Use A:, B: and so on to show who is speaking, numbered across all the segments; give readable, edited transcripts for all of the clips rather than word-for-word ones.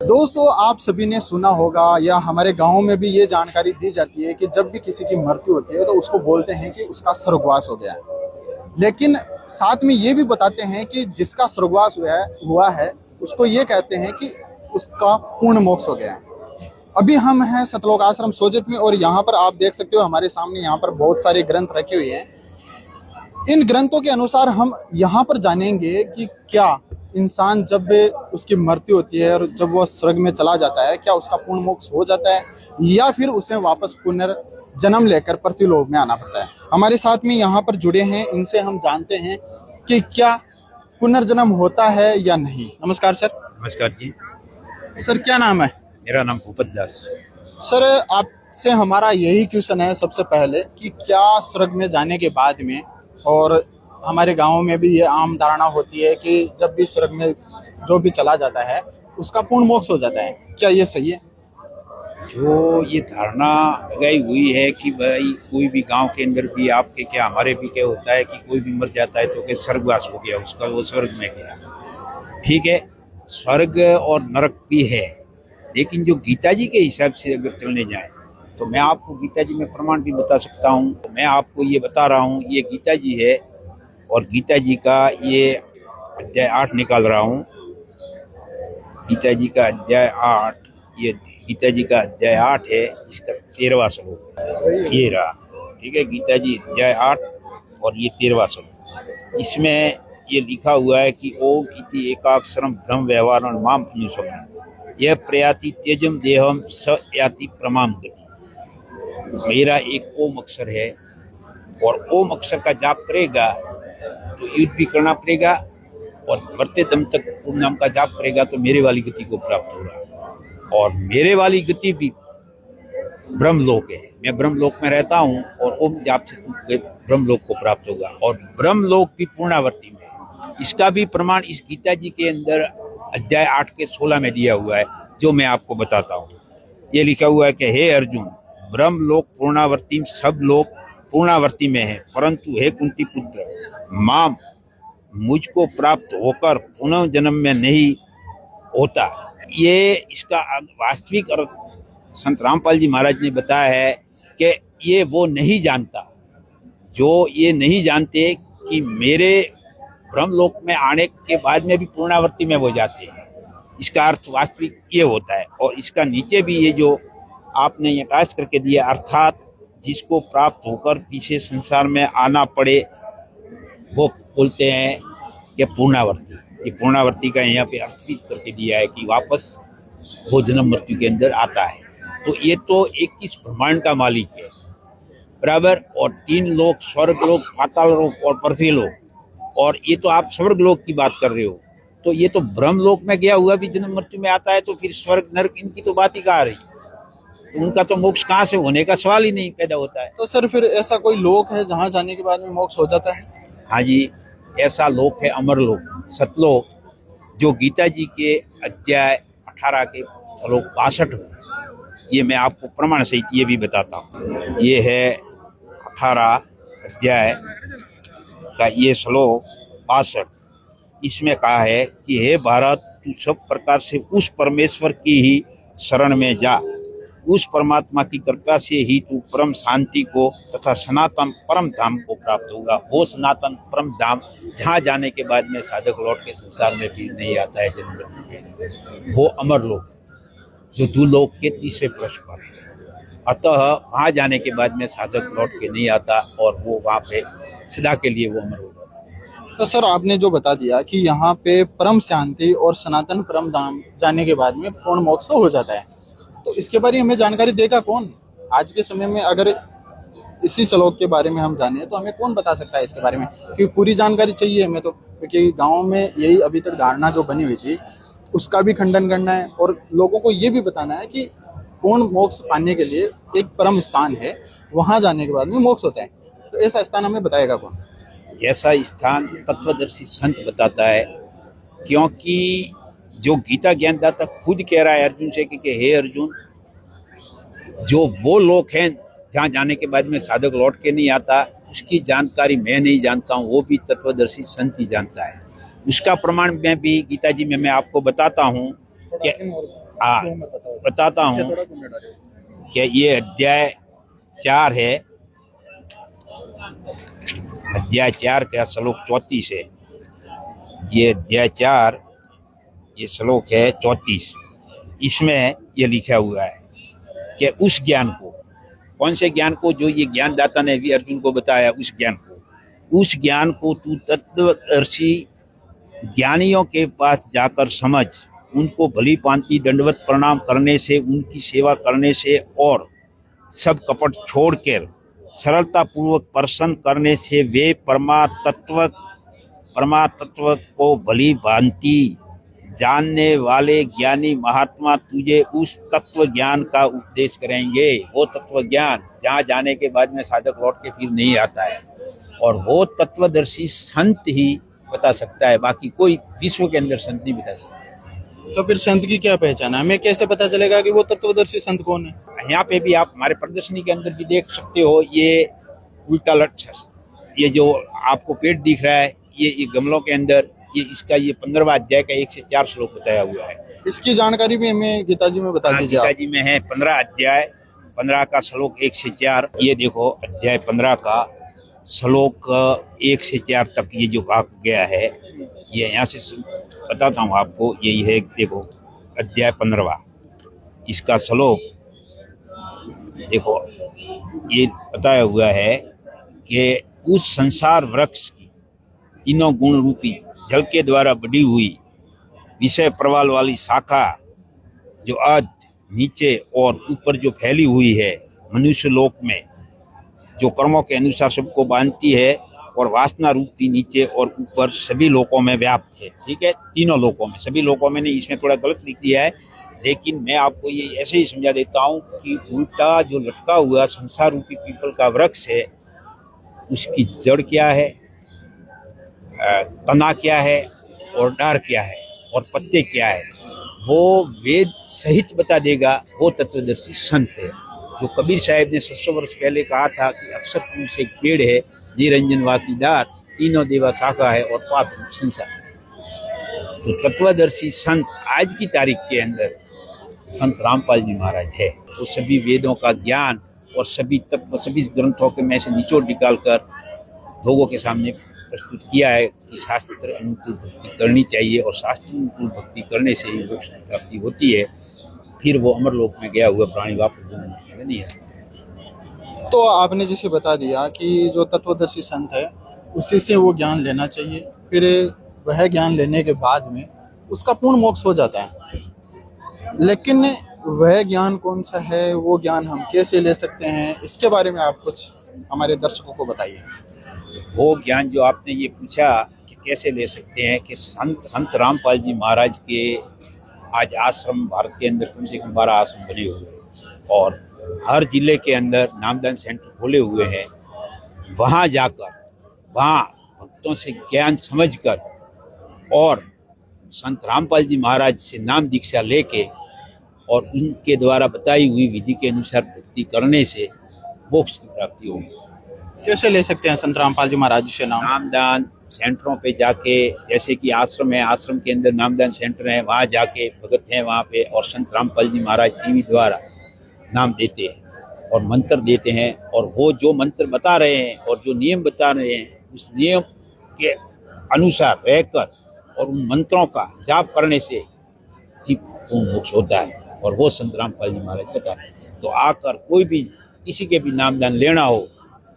A: दोस्तों, आप सभी ने सुना होगा या हमारे गांव में भी ये जानकारी दी जाती है कि जब भी किसी की मृत्यु होती है तो उसको बोलते हैं कि उसका स्वर्गवास हो गया है। लेकिन साथ में ये भी बताते हैं कि जिसका स्वर्गवास हुआ है उसको ये कहते हैं कि उसका पूर्ण मोक्ष हो गया है। अभी हम हैं सतलोक आश्रम सोजत में और यहाँ पर आप देख सकते हो हमारे सामने यहाँ पर बहुत सारे ग्रंथ रखे हुए हैं। इन ग्रंथों के अनुसार हम यहाँ पर जानेंगे कि क्या इंसान जब उसकी मृत्यु होती है और जब वह स्वर्ग में चला जाता है, क्या उसका पूर्ण मोक्ष हो जाता है या फिर उसे वापस पुनर्जन्म लेकर पृथ्वीलोक में आना पड़ता है। हमारे साथ में यहाँ पर जुड़े हैं, इनसे हम जानते हैं कि क्या पुनर्जन्म होता है या नहीं। नमस्कार सर।
B: नमस्कार जी।
A: सर क्या नाम है?
B: मेरा नाम भूपत दास।
A: सर आपसे हमारा यही क्वेश्चन है सबसे पहले कि क्या स्वर्ग में जाने के बाद में, और हमारे गांव में भी ये आम धारणा होती है कि जब भी स्वर्ग में जो भी चला जाता है उसका पूर्ण मोक्ष हो जाता है, क्या ये सही है?
B: जो ये धारणा लगाई हुई है कि भाई कोई भी गांव के अंदर भी आपके क्या हमारे भी क्या होता है कि कोई भी मर जाता है तो क्या स्वर्गवास हो गया उसका, वो स्वर्ग में गया। ठीक है, स्वर्ग और नरक भी है, लेकिन जो गीता जी के हिसाब से अगर चलने जाए तो मैं आपको गीता जी में प्रमाण भी बता सकता हूँ। तो मैं आपको ये बता रहा हूँ, ये गीता जी है और गीता जी का ये अध्याय 8 निकाल रहा हूँ। गीता जी का अध्याय 8, ये गीता जी का अध्याय 8 है, इसका 13वां श्लोक ये रहा। ठीक है, गीता जी अध्याय 8 और ये 13वां श्लोक। इसमें ये लिखा हुआ है कि ओम इति एकाक्षरम ब्रह्म व्यवहारं माम अनुसरण यह प्रयाति त्यजम देहम स याति प्रमाम गति। मेरा एक ओम अक्षर है और ओम अक्षर का जाप करेगा तो युद्ध भी करना पड़ेगा और मरते दम तक ओम नाम का जाप करेगा तो मेरे वाली गति को प्राप्त होगा। और मेरे वाली गति भी ब्रह्मलोक है, मैं ब्रह्मलोक में रहता हूँ और ओम जाप से तुमको ब्रह्मलोक को प्राप्त होगा और ब्रह्मलोक भी पूर्णावर्ती में। इसका भी प्रमाण इस गीता जी के अंदर अध्याय 8 के 16 में दिया हुआ है, जो मैं आपको बताता हूँ। ये लिखा हुआ है कि हे अर्जुन, ब्रह्मलोक पूर्णावर्ती सब लोग पूर्णावर्ती में है, परंतु हे कुंती पुत्र, माम मुझको प्राप्त होकर पुनः जन्म में नहीं होता। ये इसका वास्तविक अर्थ संत रामपाल जी महाराज ने बताया है कि ये वो नहीं जानता, जो ये नहीं जानते कि मेरे ब्रह्मलोक में आने के बाद में भी पूर्णावर्ती में वो जाते हैं। इसका अर्थ वास्तविक ये होता है। और इसका नीचे भी ये जो आपने ये टाइप करके दिया, अर्थात जिसको प्राप्त होकर पीछे संसार में आना पड़े वो बोलते हैं कि पूर्णावर्ती। ये पूर्णावर्ती का यहाँ पे अर्थ भी करके दिया है कि वापस वो जन्म मृत्यु के अंदर आता है। तो ये तो 21 ब्रह्मांड का मालिक है बराबर, और 3 लोक, स्वर्ग लोक, पाताल लोक और पृथ्वी लोक। और ये तो आप स्वर्ग लोक की बात कर रहे हो, तो ये तो ब्रह्म लोक में गया हुआ भी जन्म मृत्यु में आता है, तो फिर स्वर्ग नरक इनकी तो बात ही कहाँ रही। तो उनका तो मोक्ष कहाँ से होने का सवाल ही नहीं पैदा होता है।
A: तो सर फिर ऐसा कोई लोक है जहाँ जाने के बाद में मोक्ष हो जाता है?
B: हाँ जी, ऐसा लोक है अमरलोक, सतलोक, जो गीता जी के अध्याय 18 के श्लोक 62 में। ये मैं आपको प्रमाण सहित ये भी बताता हूँ। ये है 18 अध्याय का ये श्लोक 62। इसमें कहा है कि हे भारत, तू सब प्रकार से उस परमेश्वर की ही शरण में जा, उस परमात्मा की कृपा से ही तू परम शांति को तथा सनातन परम धाम को प्राप्त होगा। वो सनातन परम धाम जहाँ जाने के बाद में साधक लौट के संसार में भी नहीं आता है जन्म मृत्यु के अंदर, वो अमर लोक जो दूलोक के तीसरे पृष्ठ पर है। अतः वहाँ जाने के बाद में साधक लौट के नहीं आता और वो वहाँ पे सदा के लिए वो अमर हो जाता है।
A: तो सर आपने जो बता दिया कि यहाँ पे परम शांति और सनातन परम धाम जाने के बाद में पूर्ण मोक्ष हो जाता है, तो इसके बारे में हमें जानकारी देगा कौन आज के समय में? अगर इसी श्लोक के बारे में हम जाने तो हमें कौन बता सकता है इसके बारे में? क्योंकि पूरी जानकारी चाहिए हमें तो, क्योंकि गाँव में यही अभी तक धारणा जो बनी हुई थी उसका भी खंडन करना है और लोगों को ये भी बताना है कि पूर्ण मोक्ष पाने के लिए एक परम स्थान है, वहाँ जाने के बाद में मोक्ष होता है। तो ऐसा स्थान हमें बताएगा कौन?
B: ऐसा स्थान तत्वदर्शी संत बताता है, क्योंकि जो गीता ज्ञानदाता खुद कह रहा है अर्जुन से कि हे अर्जुन, जो वो लोग हैं जहाँ जाने के बाद में साधक लौट के नहीं आता, उसकी जानकारी मैं नहीं जानता हूँ, वो भी तत्वदर्शी संत ही जानता है। उसका प्रमाण मैं भी गीता जी में मैं आपको बताता हूँ कि हाँ, बताता हूँ कि ये अध्याय 4 है, अध्याय 4 का श्लोक 34 है। ये अध्याय 4 ये श्लोक है 34। इसमें ये लिखा हुआ है कि उस ज्ञान को, कौन से ज्ञान को, जो ये ज्ञानदाता ने भी अर्जुन को बताया, उस ज्ञान को तू तत्वदर्शी ज्ञानियों के पास जाकर समझ, उनको भली भांति दंडवत प्रणाम करने से, उनकी सेवा करने से और सब कपट छोड़कर सरलता पूर्वक प्रसन्न करने से वे परमात्म को भली भांति जानने वाले ज्ञानी महात्मा तुझे उस तत्व ज्ञान का उपदेश करेंगे। वो तत्व ज्ञान जहाँ जाने के बाद में साधक लौट के फिर नहीं आता है, और वो तत्वदर्शी संत ही बता सकता है, बाकी कोई विश्व के अंदर संत नहीं बता सकता।
A: तो फिर संत की क्या पहचान है? हमें कैसे पता चलेगा कि वो तत्वदर्शी संत कौन है?
B: यहाँ पे भी आप हमारे प्रदर्शनी के अंदर भी देख सकते हो, ये उल्टा लट, ये जो आपको पेट दिख रहा है, ये गमलों के अंदर, ये इसका ये 15वां अध्याय का 1 से 4 श्लोक बताया हुआ है।
A: इसकी जानकारी भी हमें गीता जी में बता दीजिए।
B: गीता जी में है 15 अध्याय 15 का श्लोक 1 से 4। ये देखो अध्याय 15 का श्लोक 1 से 4 तक ये जो कहा गया है, ये यहाँ से बताता हूँ आपको। यही है, देखो अध्याय 15 इसका श्लोक देखो, ये बताया हुआ है कि उस संसार वृक्ष की तीनों गुण रूपी जल के द्वारा बढ़ी हुई विषय प्रवाल वाली शाखा जो आज नीचे और ऊपर जो फैली हुई है मनुष्य लोक में, जो कर्मों के अनुसार सबको बांधती है, और वासना रूपी नीचे और ऊपर सभी लोकों में व्याप्त है। ठीक है, तीनों लोकों में, सभी लोकों में नहीं, इसमें थोड़ा गलत लिख दिया है, लेकिन मैं आपको ये ऐसे ही समझा देता हूँ कि उल्टा जो लटका हुआ संसार रूपी पीपल का वृक्ष है, उसकी जड़ क्या है, तना क्या है, और डार क्या है, और पत्ते क्या है, वो वेद सहित बता देगा। वो तत्वदर्शी संत है। जो कबीर साहब ने 700 वर्ष पहले कहा था कि अक्षर पुरुष से एक पेड़ है, निरंजन वाकी डार, तीनों देवा शाखा है और पात रूप संसार। तो तत्वदर्शी संत आज की तारीख के अंदर संत रामपाल जी महाराज है। वो सभी वेदों का ज्ञान और सभी तत्व, सभी ग्रंथों के में से निचोड़ निकालकर लोगों के सामने प्रस्तुत किया है कि शास्त्र अनुकूल भक्ति करनी चाहिए, और शास्त्र अनुकूल भक्ति करने से ही मोक्ष की प्राप्ति होती है। फिर वो अमरलोक में गया हुआ प्राणी वापस जन्म नहीं आता।
A: तो आपने जैसे बता दिया कि जो तत्वदर्शी संत है उसी से वो ज्ञान लेना चाहिए, फिर वह ज्ञान लेने के बाद में उसका पूर्ण मोक्ष हो जाता है। लेकिन वह ज्ञान कौन सा है, वो ज्ञान हम कैसे ले सकते हैं, इसके बारे में आप कुछ हमारे दर्शकों को बताइए।
B: वो ज्ञान जो आपने ये पूछा कि कैसे ले सकते हैं, कि संत रामपाल जी महाराज के आज आश्रम भारत के अंदर कम से कम 12 आश्रम बने हुए हैं, और हर जिले के अंदर नामदान सेंटर खोले हुए हैं। वहाँ जाकर वहाँ भक्तों से ज्ञान समझकर और संत रामपाल जी महाराज से नाम दीक्षा लेके और उनके द्वारा बताई हुई विधि के अनुसार भक्ति करने से मोक्ष की प्राप्ति होगी।
A: कैसे ले सकते हैं संत रामपाल जी महाराज से नाम?
B: नामदान सेंटरों पे जाके, जैसे कि आश्रम है, आश्रम के अंदर नामदान सेंटर है, वहाँ जाके भगत हैं वहाँ पे, और संत रामपाल जी महाराज टीवी द्वारा नाम देते हैं और मंत्र देते हैं, और वो जो मंत्र बता रहे हैं और जो नियम बता रहे हैं उस नियम के अनुसार रहकर और उन मंत्रों का जाप करने से ही पूर्ण मोक्ष होता है, और वो संत रामपाल जी महाराज बताते हैं। तो आकर कोई भी किसी के भी नामदान लेना हो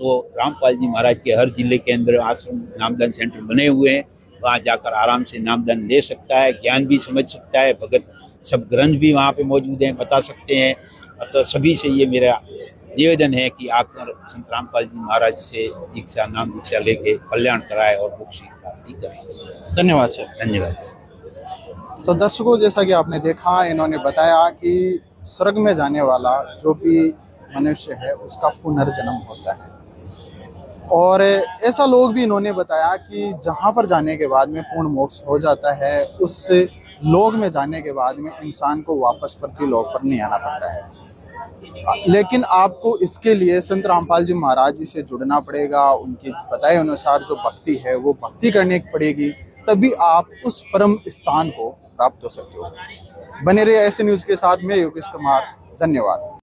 B: तो रामपाल जी महाराज के हर जिले के अंदर आश्रम नामदान सेंटर बने हुए हैं, वहाँ जाकर आराम से नामदान ले सकता है, ज्ञान भी समझ सकता है। भगत सब ग्रंथ भी वहाँ पे मौजूद हैं, बता सकते हैं। तो सभी से ये मेरा निवेदन है कि आकर संत रामपाल जी महाराज से दीक्षा, नाम दीक्षा लेके कल्याण कराए और मोक्ष की प्राप्ति करें।
A: धन्यवाद सर।
B: धन्यवाद सर।
A: तो दर्शकों, जैसा कि आपने देखा, इन्होंने बताया कि स्वर्ग में जाने वाला जो भी मनुष्य है उसका पुनर्जन्म होता है, और ऐसा लोग भी इन्होंने बताया कि जहाँ पर जाने के बाद में पूर्ण मोक्ष हो जाता है, उस लोग में जाने के बाद में इंसान को वापस पृथ्वी लोक पर नहीं आना पड़ता है। लेकिन आपको इसके लिए संत रामपाल जी महाराज जी से जुड़ना पड़ेगा, उनकी बताए अनुसार जो भक्ति है वो भक्ति करनी पड़ेगी, तभी आप उस परम स्थान को प्राप्त हो सकते हो। बने रहिए ऐसे न्यूज़ के साथ। मैं योगेश कुमार, धन्यवाद।